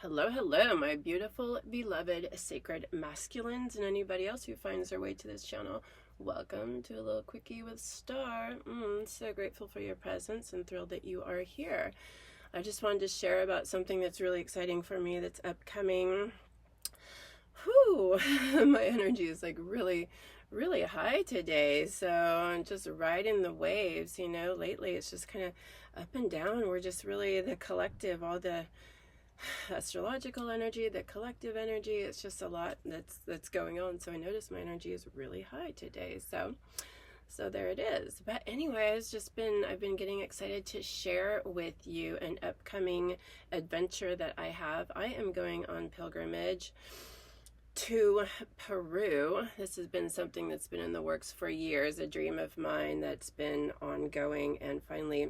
Hello, hello, my beautiful, beloved, sacred masculines, and anybody else who finds their way to this channel. Welcome to a little quickie with Star. So grateful for your presence and thrilled that you are here. I just wanted to share about something that's really exciting for me that's upcoming. Whew, my energy is like really high today, so I'm just riding the waves. Lately it's just kind of up and down. We're just really the collective, all the astrological energy, the collective energy. It's just a lot that's going on. So I noticed my energy is really high today. So there it is. But anyway, I've been getting excited to share with you an upcoming adventure that I have. I am going on pilgrimage to Peru. This has been something that's been in the works for years, a dream of mine that's been ongoing, and finally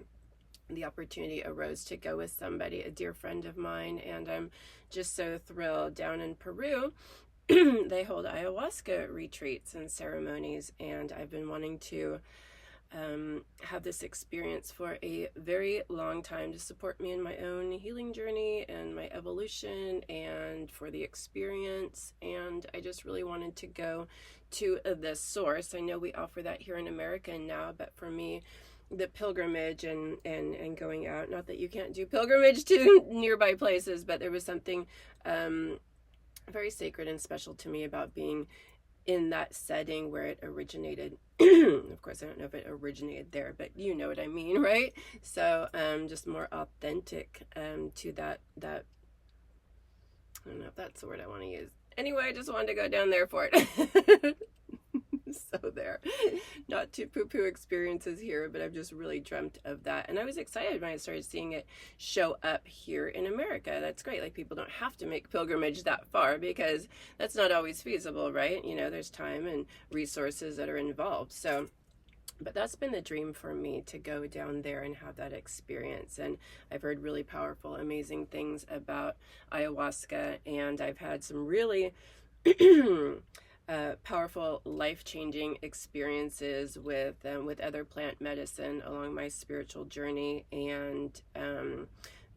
the opportunity arose to go with somebody, a dear friend of mine, and I'm just so thrilled. Down in Peru, they hold ayahuasca retreats and ceremonies, and I've been wanting to have this experience for a very long time to support me in my own healing journey and my evolution and for the experience. And I just really wanted to go to the source. I know we offer that here in America now, but for me, the pilgrimage and going out, not that you can't do pilgrimage to nearby places, but there was something very sacred and special to me about being in that setting where it originated. Of course, I don't know if it originated there, but you know what I mean, right? So just more authentic to that I don't know if that's the word I want to use. Anyway, I just wanted to go down there for it. So there, not to poo-poo experiences here, but I've just really dreamt of that. And I was excited when I started seeing it show up here in America. That's great. Like, people don't have to make pilgrimage that far because that's not always feasible, right? There's time and resources that are involved. So, but that's been the dream for me, to go down there and have that experience. And I've heard really powerful, amazing things about ayahuasca, and I've had some really powerful, life-changing experiences with other plant medicine along my spiritual journey, and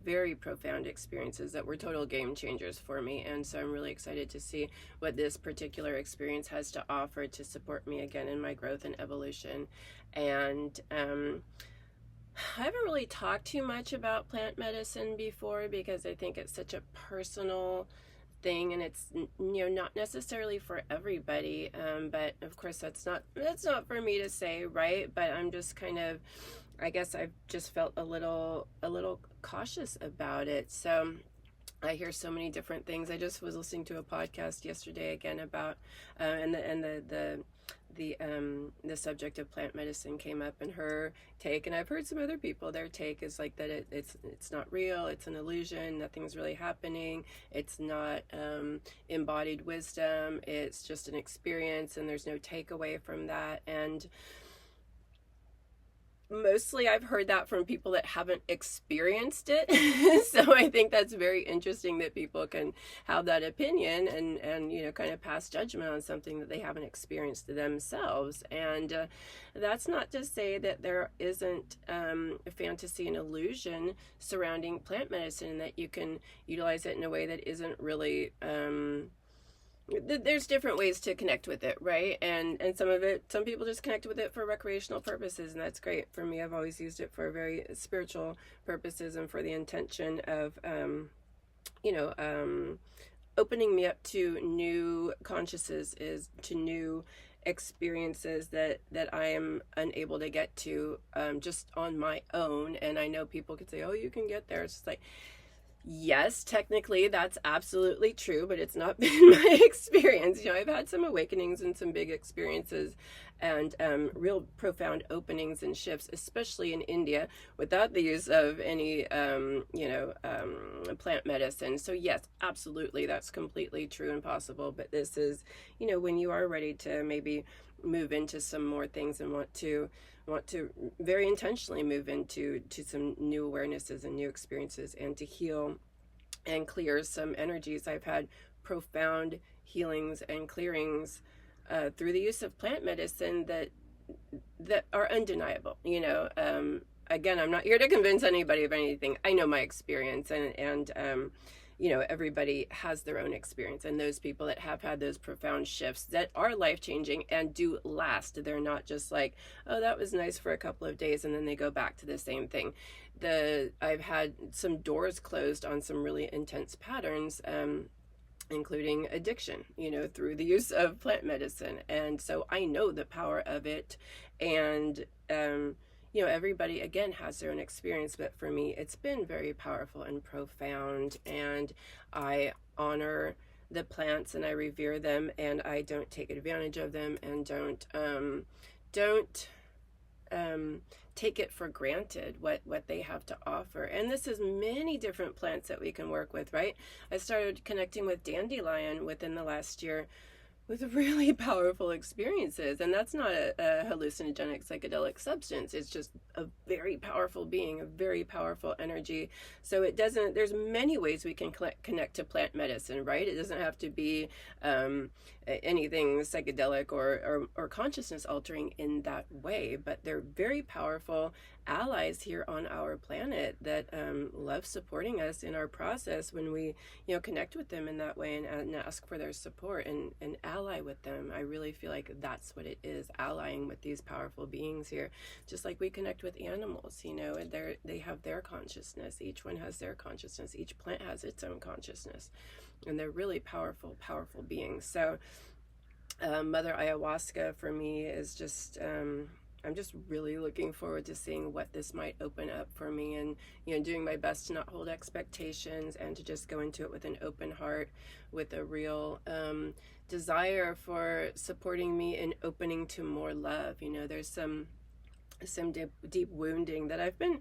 very profound experiences that were total game changers for me. And so I'm really excited to see what this particular experience has to offer to support me again in my growth and evolution. And I haven't really talked too much about plant medicine before because I think it's such a personal thing, and it's not necessarily for everybody, but of course that's not for me to say, right? But I'm just kind of, I guess I've just felt a little cautious about it. So I hear so many different things. I just was listening to a podcast yesterday again about the subject of plant medicine came up in her take, and I've heard some other people, their take is like that it's not real, it's an illusion, nothing's really happening, it's not embodied wisdom, it's just an experience, and there's no takeaway from that. And mostly I've heard that from people that haven't experienced it. So I think that's very interesting that people can have that opinion and kind of pass judgment on something that they haven't experienced themselves. And that's not to say that there isn't a fantasy and illusion surrounding plant medicine, that you can utilize it in a way that isn't really there's different ways to connect with it, right? And some people just connect with it for recreational purposes, and that's great. For me, I've always used it for very spiritual purposes and for the intention of opening me up to new consciousnesses, to new experiences that I am unable to get to just on my own. And I know people could say, oh, you can get there. It's just like, yes, technically that's absolutely true, but it's not been my experience. I've had some awakenings and some big experiences and real profound openings and shifts, especially in India, without the use of any plant medicine. So yes, absolutely, that's completely true and possible. But this is, when you are ready to maybe move into some more things and want to very intentionally move into some new awarenesses and new experiences, and to heal and clear some energies. I've had profound healings and clearings through the use of plant medicine that are undeniable. Again, I'm not here to convince anybody of anything. I know my experience, and you know, everybody has their own experience, and those people that have had those profound shifts that are life-changing and do last, they're not just like, oh, that was nice for a couple of days and then they go back to the same thing. I've had some doors closed on some really intense patterns, including addiction, you know, through the use of plant medicine. And so I know the power of it. And, you know, everybody, again, has their own experience. But for me, it's been very powerful and profound. And I honor the plants and I revere them, and I don't take advantage of them, and don't take it for granted what they have to offer. And this is many different plants that we can work with, right? I started connecting with dandelion within the last year with really powerful experiences, and that's not a hallucinogenic psychedelic substance. It's just a very powerful being, a very powerful energy. So it doesn't, there's many ways we can connect to plant medicine, right? It doesn't have to be anything psychedelic or consciousness altering in that way, but they're very powerful allies here on our planet that love supporting us in our process when we, you know, connect with them in that way, and ask for their support and ally with them. I really feel like that's what it is, allying with these powerful beings here, just like we connect with animals. You know, they have their consciousness. Each one has their consciousness. Each plant has its own consciousness, and they're really powerful beings. So Mother Ayahuasca for me is just I'm just really looking forward to seeing what this might open up for me, and, you know, doing my best to not hold expectations and to just go into it with an open heart, with a real desire for supporting me in opening to more love. You know, there's some deep wounding that I've been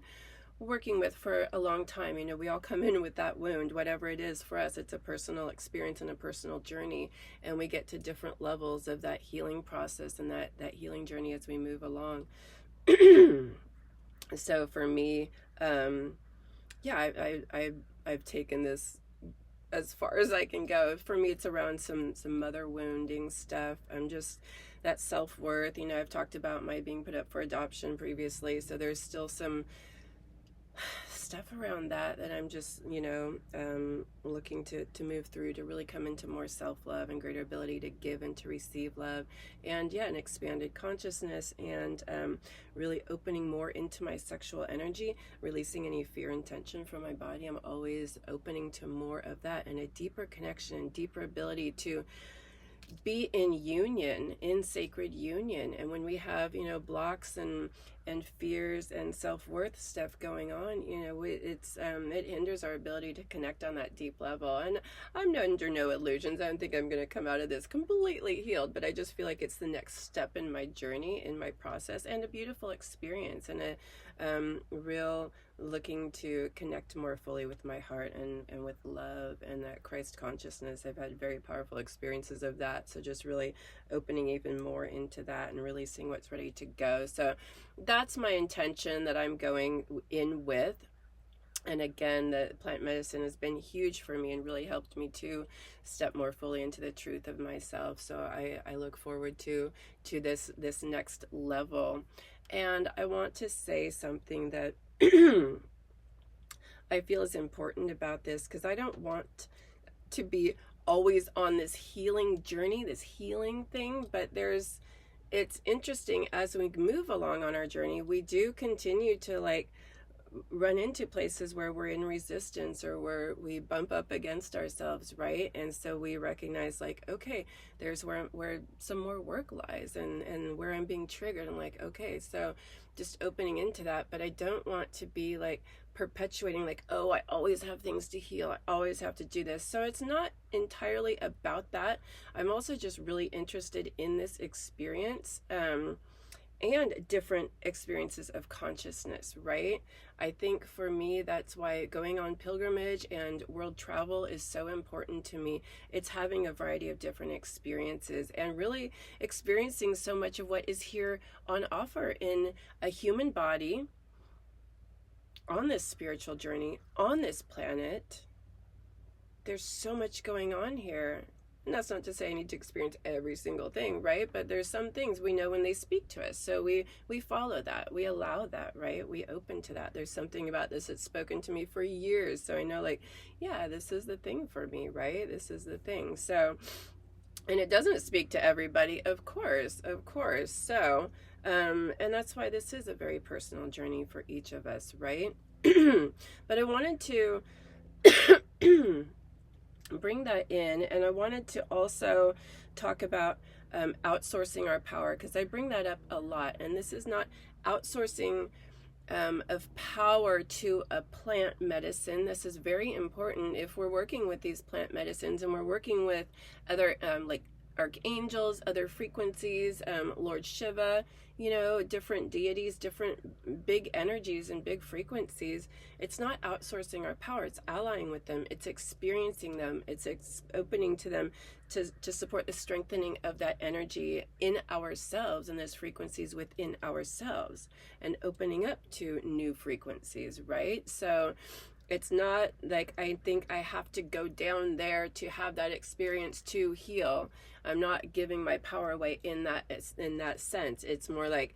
working with for a long time. You know, we all come in with that wound, whatever it is for us. It's a personal experience and a personal journey, and we get to different levels of that healing process and that healing journey as we move along. So for me, yeah, I've taken this as far as I can go. For me, it's around some mother wounding stuff. I'm just that self-worth. You know, I've talked about my being put up for adoption previously, so there's still some stuff around that I'm just, you know, looking to move through, to really come into more self-love and greater ability to give and to receive love, and yeah, an expanded consciousness, and really opening more into my sexual energy, releasing any fear and tension from my body. I'm always opening to more of that, and a deeper connection, deeper ability to be in union, in sacred union. And when we have, you know, blocks and fears and self-worth stuff going on, you know, it hinders our ability to connect on that deep level. And I'm under no illusions. I don't think I'm going to come out of this completely healed, but I just feel like it's the next step in my journey, in my process, and a beautiful experience, and a real looking to connect more fully with my heart and with love and that Christ consciousness. I've had very powerful experiences of that, so just really opening even more into that and releasing what's ready to go. So that's my intention that I'm going in with. And again, the plant medicine has been huge for me and really helped me to step more fully into the truth of myself. So I look forward to this next level. And I want to say something that I feel is important about this, because I don't want to be always on this healing journey, this healing thing, but it's interesting as we move along on our journey, we do continue to like run into places where we're in resistance, or where we bump up against ourselves, right? And so we recognize, like, okay, there's where some more work lies, and where I'm being triggered. I'm like, okay, so just opening into that. But I don't want to be like perpetuating, like, oh, I always have things to heal, I always have to do this. So it's not entirely about that. I'm also just really interested in this experience, and different experiences of consciousness, right? I think for me, that's why going on pilgrimage and world travel is so important to me. It's having a variety of different experiences and really experiencing so much of what is here on offer in a human body, on this spiritual journey, on this planet. There's so much going on here. And that's not to say I need to experience every single thing, right? But there's some things we know when they speak to us. So we follow that. We allow that, right? We open to that. There's something about this that's spoken to me for years. So I know, like, yeah, this is the thing for me, right? This is the thing. So, and it doesn't speak to everybody, of course, of course. So, and that's why this is a very personal journey for each of us, right? But I wanted to bring that in, and I wanted to also talk about outsourcing our power, because I bring that up a lot. And this is not outsourcing of power to a plant medicine. This is very important if we're working with these plant medicines and we're working with other like archangels, other frequencies, Lord Shiva, you know, different deities, different big energies and big frequencies. It's not outsourcing our power, it's allying with them, it's experiencing them, it's opening to them to support the strengthening of that energy in ourselves and those frequencies within ourselves, and opening up to new frequencies, right? So it's not like I think I have to go down there to have that experience to heal. I'm not giving my power away in that sense. It's more like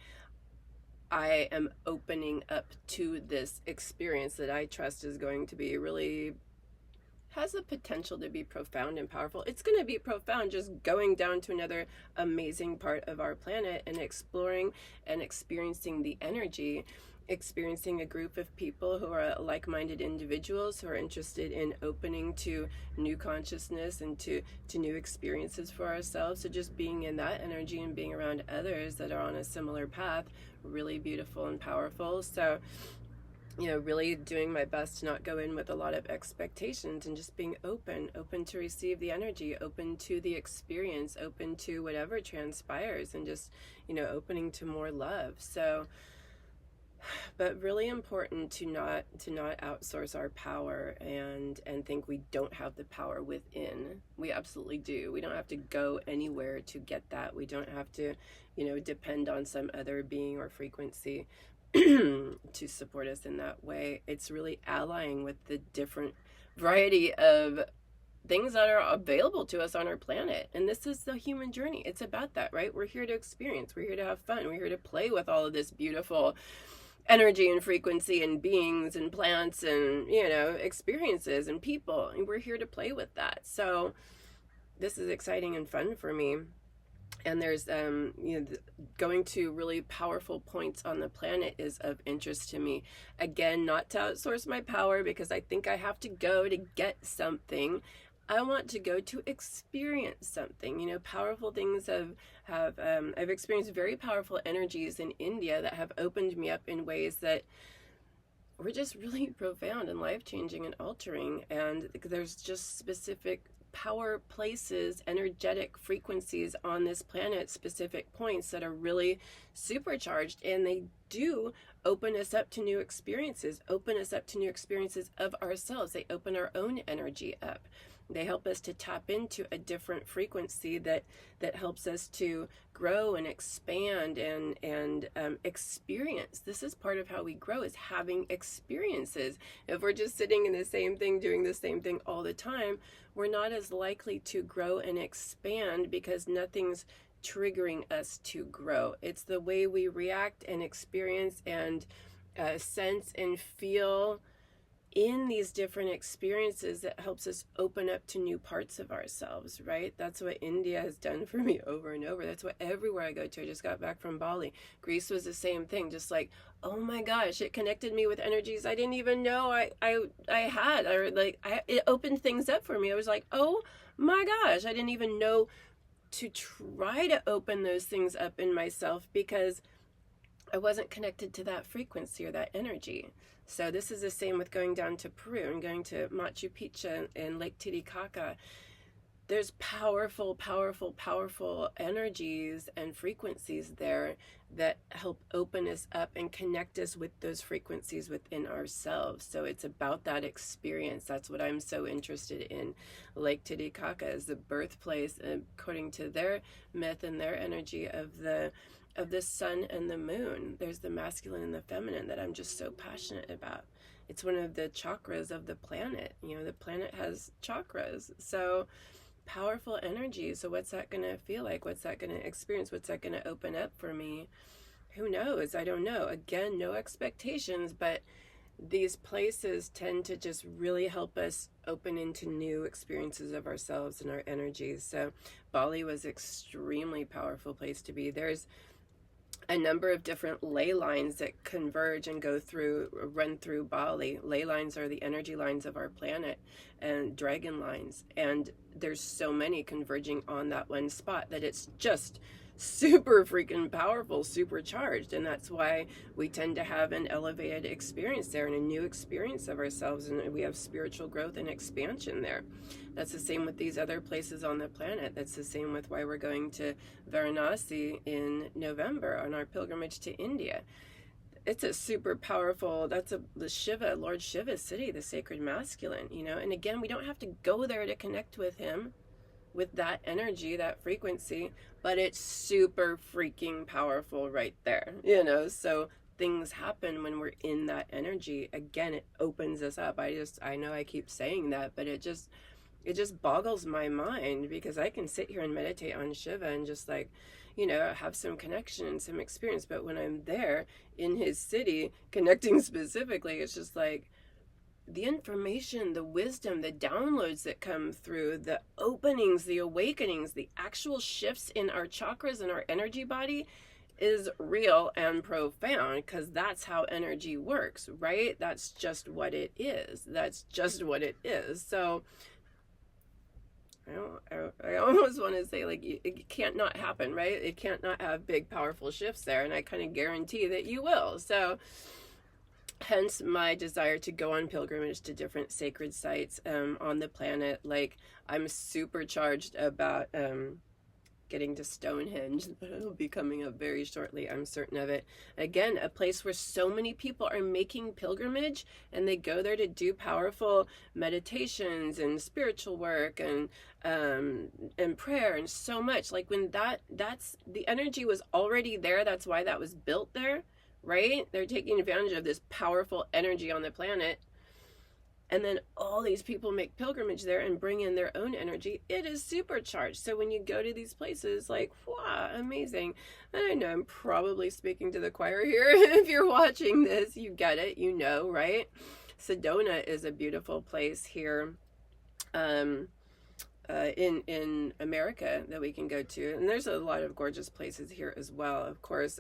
I am opening up to this experience that I trust is going to be really, has the potential to be profound and powerful. It's going to be profound just going down to another amazing part of our planet and exploring and experiencing the energy, experiencing a group of people who are like-minded individuals who are interested in opening to new consciousness and to new experiences for ourselves. So just being in that energy and being around others that are on a similar path, really beautiful and powerful. So, you know, really doing my best to not go in with a lot of expectations and just being open to receive the energy, open to the experience, open to whatever transpires, and just, you know, opening to more love. So, but really important to not outsource our power and think we don't have the power within. We absolutely do. We don't have to go anywhere to get that. We don't have to, you know, depend on some other being or frequency to support us in that way. It's really allying with the different variety of things that are available to us on our planet. And this is the human journey. It's about that, right? We're here to experience. We're here to have fun. We're here to play with all of this beautiful energy and frequency and beings and plants and, you know, experiences and people. And we're here to play with that. So this is exciting and fun for me. And there's, you know, going to really powerful points on the planet is of interest to me. Again, not to outsource my power because I think I have to go to get something. I want to go to experience something. You know, powerful things I've experienced very powerful energies in India that have opened me up in ways that were just really profound and life-changing and altering. And there's just specific power places, energetic frequencies on this planet, specific points that are really supercharged, and they do open us up to new experiences, open us up to new experiences of ourselves. They open our own energy up. They help us to tap into a different frequency that helps us to grow and expand and experience. This is part of how we grow, is having experiences. If we're just sitting in the same thing, doing the same thing all the time, we're not as likely to grow and expand because nothing's triggering us to grow. It's the way we react and experience and sense and feel in these different experiences that helps us open up to new parts of ourselves, right? That's what India has done for me over and over. That's what everywhere I go to. I just got back from Bali. Greece was the same thing. Just like, oh my gosh, it connected me with energies I didn't even know I had. It opened things up for me. I was like, oh my gosh, I didn't even know to try to open those things up in myself because I wasn't connected to that frequency or that energy. So this is the same with going down to Peru and going to Machu Picchu and Lake Titicaca. There's powerful, powerful, powerful energies and frequencies there that help open us up and connect us with those frequencies within ourselves. So it's about that experience. That's what I'm so interested in. Lake Titicaca is the birthplace, according to their myth and their energy, of the sun and the moon. There's the masculine and the feminine that I'm just so passionate about. It's one of the chakras of the planet. You know, the planet has chakras. So powerful energy. So what's that going to feel like? What's that going to experience? What's that going to open up for me? Who knows? I don't know. Again, no expectations, but these places tend to just really help us open into new experiences of ourselves and our energies. So Bali was an extremely powerful place to be. There's a number of different ley lines that converge and run through Bali. Ley lines are the energy lines of our planet, and dragon lines. And there's so many converging on that one spot that it's just super freaking powerful, supercharged. And that's why we tend to have an elevated experience there and a new experience of ourselves. And we have spiritual growth and expansion there. That's the same with these other places on the planet. That's the same with why we're going to Varanasi in November on our pilgrimage to India. It's a super powerful, the Shiva, Lord Shiva's city, the sacred masculine, you know. And again, we don't have to go there to connect with him, with that energy, that frequency, but it's super freaking powerful right there, you know. So things happen when we're in that energy. Again, it opens us up. I know I keep saying that, but it just boggles my mind, because I can sit here and meditate on Shiva and just like, you know, have some connection and some experience. But when I'm there in his city, connecting specifically, it's just like the information, the wisdom, the downloads that come through, the openings, the awakenings, the actual shifts in our chakras and our energy body is real and profound, because that's how energy works, right? That's just what it is. That's just what it is. So I almost want to say, like, it can't not happen, right? It can't not have big, powerful shifts there, and I kind of guarantee that you will. So hence my desire to go on pilgrimage to different sacred sites on the planet. Like, I'm super charged about getting to Stonehenge. It'll be coming up very shortly, I'm certain of it. Again, a place where so many people are making pilgrimage, and they go there to do powerful meditations and spiritual work and prayer and so much. Like, when that's the energy was already there. That's why that was built there, right? They're taking advantage of this powerful energy on the planet. And then all these people make pilgrimage there and bring in their own energy. It is supercharged. So when you go to these places, like, wow, amazing. And I know I'm probably speaking to the choir here. If you're watching this, you get it, you know, right? Sedona is a beautiful place here in America that we can go to. And there's a lot of gorgeous places here as well, of course.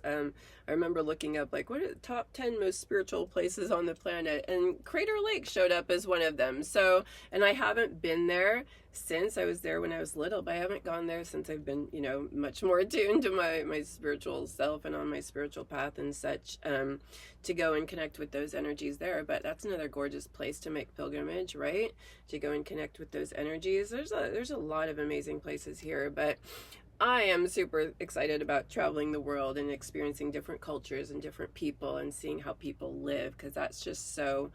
I remember looking up, like, what are the top 10 most spiritual places on the planet? And Crater Lake showed up as one of them. So, and I haven't been there since. I was there when I was little, but I haven't gone there since I've been, you know, much more attuned to my spiritual self and on my spiritual path and such, to go and connect with those energies there. But that's another gorgeous place to make pilgrimage, right? To go and connect with those energies. There's a lot of amazing places here, but I am super excited about traveling the world and experiencing different cultures and different people and seeing how people live, because that's just so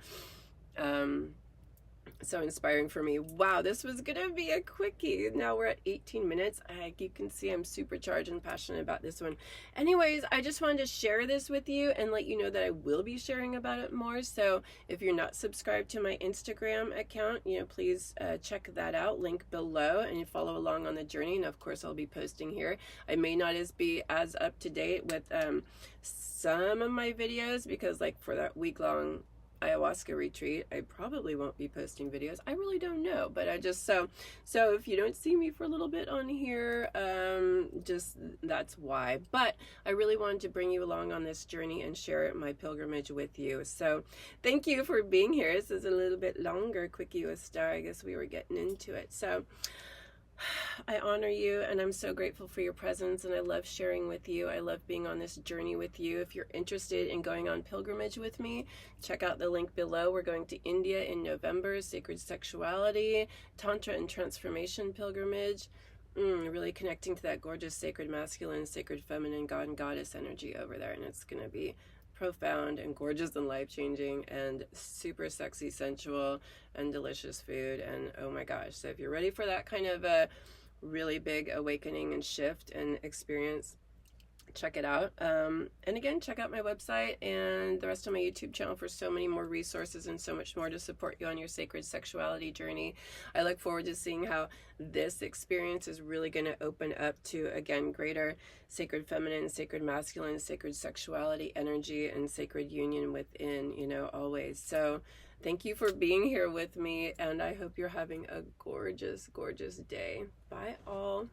inspiring for me. Wow, this was gonna be a quickie. Now we're at 18 minutes. You can see I'm super charged and passionate about this one. Anyways, I just wanted to share this with you and let you know that I will be sharing about it more. So if you're not subscribed to my Instagram account, you know, please check that out, link below, and you follow along on the journey. And of course, I'll be posting here. I may not be as up to date with some of my videos, because like for that week-long ayahuasca retreat, I probably won't be posting videos. I really don't know, but I just so if you don't see me for a little bit on here, just that's why. But I really wanted to bring you along on this journey and share my pilgrimage with you. So thank you for being here. This is a little bit longer quickie with Star. I guess we were getting into it. So I honor you, and I'm so grateful for your presence, and I love sharing with you. I love being on this journey with you. If you're interested in going on pilgrimage with me, check out the link below. We're going to India in November, sacred sexuality, tantra and transformation pilgrimage. Really connecting to that gorgeous sacred masculine, sacred feminine, God and goddess energy over there, and it's going to be profound and gorgeous and life-changing and super sexy, sensual, and delicious food. And oh my gosh, so if you're ready for that kind of a really big awakening and shift and experience, check it out. And again, check out my website and the rest of my YouTube channel for so many more resources and so much more to support you on your sacred sexuality journey. I look forward to seeing how this experience is really going to open up to, again, greater sacred feminine, sacred masculine, sacred sexuality energy, and sacred union within, you know, always. So thank you for being here with me, and I hope you're having a gorgeous, gorgeous day. Bye all.